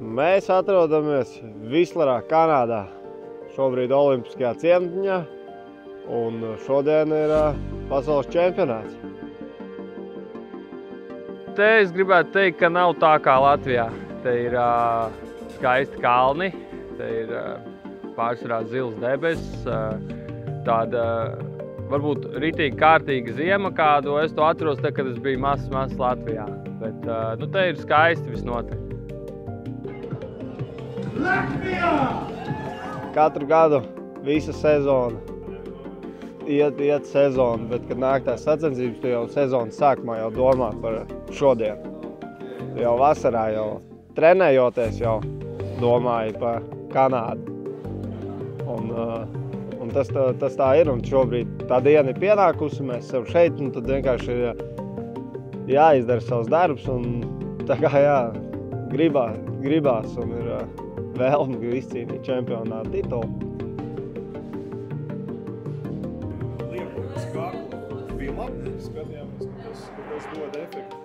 Mēs atrodamies Vislerā, Kanādā. Šobrīd olimpiskajā ciematiņā, un šodien ir pasaules čempionāts. Te es gribētu teikt, ka nav tā kā Latvijā. Te ir skaisti kalni, te ir pārsvarā zils debesis, tāda varbūt ritīgi kārtīga ziema, kādu es to atceros, tad, kad es biju mazs Latvijā. Bet nu, te ir skaisti visnotaļ. Latvijā! Katru gadu visa sezona iet sezona, bet, kad nāk tās sacensības, tu jau sezonas sākumā jau domā par šodienu. Jau vasarā, jau trenējoties, jau domāju par Kanādu. Un tas tā ir, un šobrīd tā diena ir pienākusi, mēs esam šeit, un tad vienkārši ir jāizdara savs darbs, un tā kā gribās, un ir vēlme izcīnīt čempionāta titulu. Bija labi, skatījāmies, ka tas dod efektu.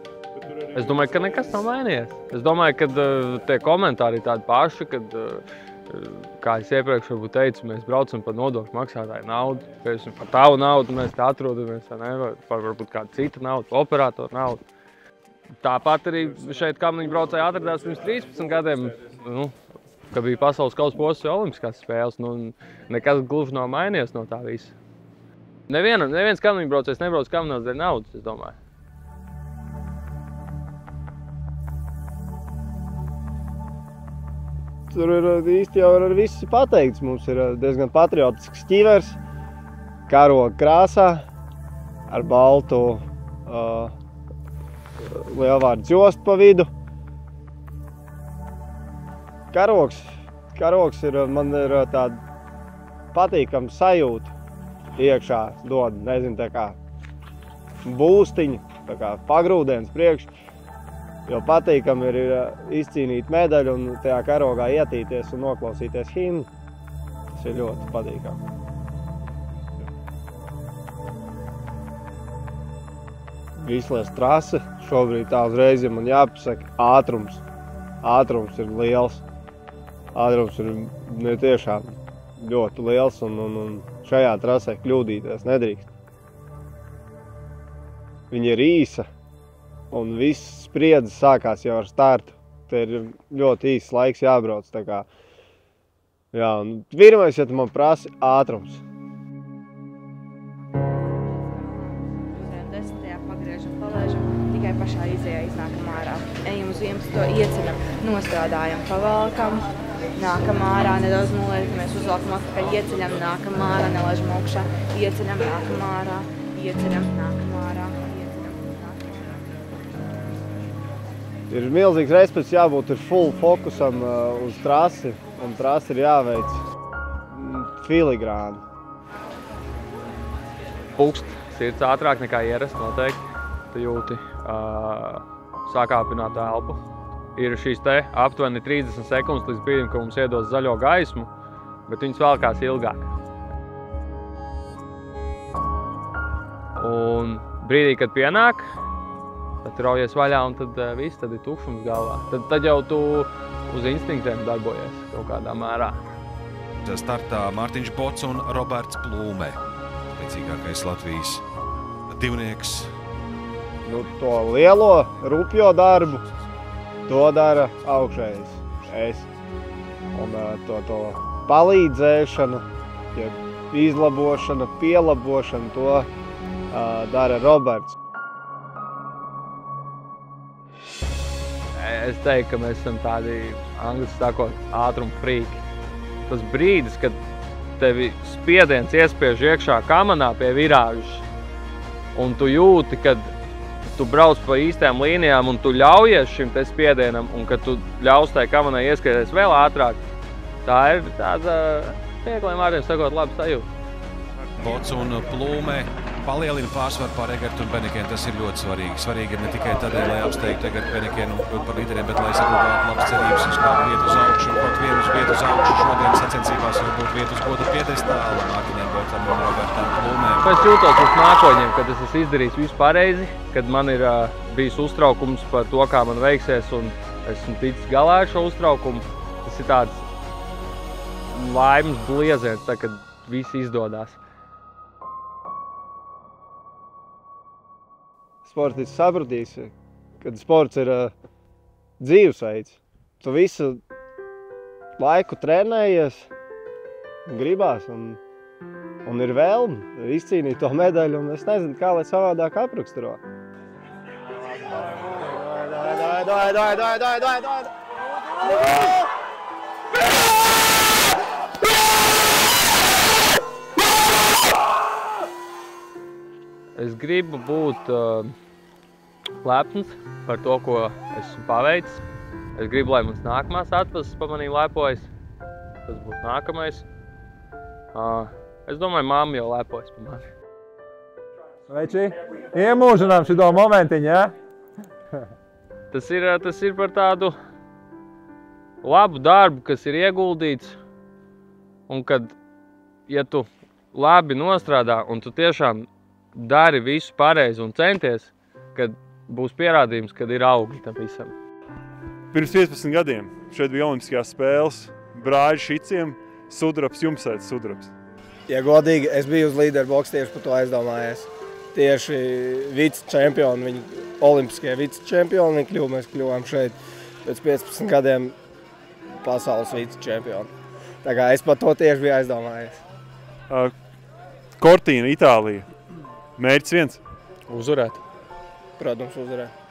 Es domāju, ka nekas nav mainījies. Es domāju, ka tie komentāri ir tādi paši, kad, kā es iepriekš varbūt teicu, mēs braucam par nodokļu maksātāju naudu. Par tavu naudu mēs te atrodamies, vai varbūt kāda cita nauda, operātora naudu. Tāpat arī šeit kamniņu braucēji atradās pirms 13 gadiem, kad bija pasaules kausa posms olimpiskās spēles. Nekas gluži nav mainījies no tā visa. Neviens kamniņu braucējs nebrauc kamnās dēļ naudas, es domāju. Tur ir īsti jau ar viss pateikts. Mums ir diezgan patriotisks ķivers, karoga krāsā, ar baltu lielvārdu jostu pa vidu. Karogs man ir tāda patīkama sajūta iekšā dod, nezinu, tā kā būstiņu, tā kā pagrūdienas priekš. Jo patīkami ir izcīnīt medaļu un tajā karogā ietīties un noklausīties himnu. Tas ir ļoti patīkami. Vislers trase šobrīd tā uzreiz, ja man jāpasaka, ātrums. Ātrums ir liels. Ātrums ir tiešām ļoti liels un šajā trasē kļūdīties nedrīkst. Viņa ir īsa. Un viss spriedzes sākās jau ar startu. Te ir ļoti īsts laiks jābrauc. Pirmais, ja tu man prasi, ātrums. Uzējam 10. pagriežam, palaižam, tikai pašā izējā iznākam ārā. Ejam uz 11. ieceļam, nostrādājam, pavalkam, nākam ārā, nedaudz nolaižamies, uzvalkam atpakaļ, ieceļam, nākam ārā, nelaižam augšā, ieceļam, nākam ārā, ieceļam, nākam ārā. Ir milzīgs respekts jābūt full fokusam uz trasi, un trasi ir jāveic filigrāni. Pukst sirds ātrāk nekā ierasts noteikti. Tu jūti sakāpināt elpu. Ir šīs te aptuveni 30 sekundes līdz brīdim, ka mums iedos zaļo gaismu, bet viņas velkās ilgāk. Un brīdī, kad pienāk, tad raujies vaļā un tad viss, tad ir tukšums galvā. Tad jau tu uz instinktiem darbojies kaut kādā mērā. Startā Mārtiņš Bots un Roberts Plūme, spēcīgākais Latvijas divnieks. To lielo, rupjo darbu, to dara augšējais. Un to palīdzēšanu, izlabošanu, pielabošanu, to dara Roberts. Es teiktu, ka mēs esam tādi, angliski sakot, ātruma frīki. Tas brīdis, kad tevi spiediens iespiež iekšā kamanā pie virāžas, un tu jūti, kad tu brauc pa īstām līnijām un tu ļaujies šim te spiedienam, un kad tu ļaus tai kamanai ieskrieties vēl ātrāk, tā ir tāda, viegliem vārdiem sakot, laba sajūta. Bots un Plūme palielina pārsvaru pār Egertu un Benekenu. Tas ir ļoti svarīgi. Svarīgi ir ne tikai tādēļ, lai apsteigtu Egertu Benekenu un kļūt par līderiem, bet lai saglabātu labas cerības uz kādu vietu uz augšu. Un kaut vienu uz vietu uz augšu šodien sacensībās var būt vietu uz goda piedestāla Mārtiņam Botam un Robertam Plūmēm. Es jūtos uz nākotņiem, kad es esmu izdarījis visu pareizi, kad man ir bijis uztraukums par to, kā man veiksies, un esmu ticis galā ar šo uztraukumu. Tas ir tāds laimes blieziens, tā, kad viss izdodas. Sportists sapratīs, kad sports ir dzīvesveids. Tu visu laiku trenējies, gribās un ir vēlme izcīnīt to medaļu, un es nezinu, kā lai savādāk apraksturo. Es gribu būt lepns par to, ko esmu paveicis. Es gribu, lai mans nākamās atvases pa manī lepojas. Tas būs nākamais. Es domāju, mamma jau lepojas pa mani. Veči, iemūžinām šito momentiņu, ja? Tas ir par tādu labu darbu, kas ir ieguldīts. Un kad, ja tu labi nostrādā un tu tiešām dari visu pareizi un centies, kad būs pierādījums, kad ir augļi tam visam. Pirms 15 gadiem šeit bija Olimpiskajās spēles, brāļi šiciem, sudrabs, jumsēts sudrabs. Ja godīgi, es biju uz līderboks tieši par to aizdomājies. Tieši vicečempioni, viņi olimpiskie vicečempioni, mēs kļuvām šeit pēc 15 gadiem pasaules vicečempioni. Tā kā es par to tieši biju aizdomājies. Cortina, Itālija. Mērķis viens? Uzvarēt. Protams, uzvarēt.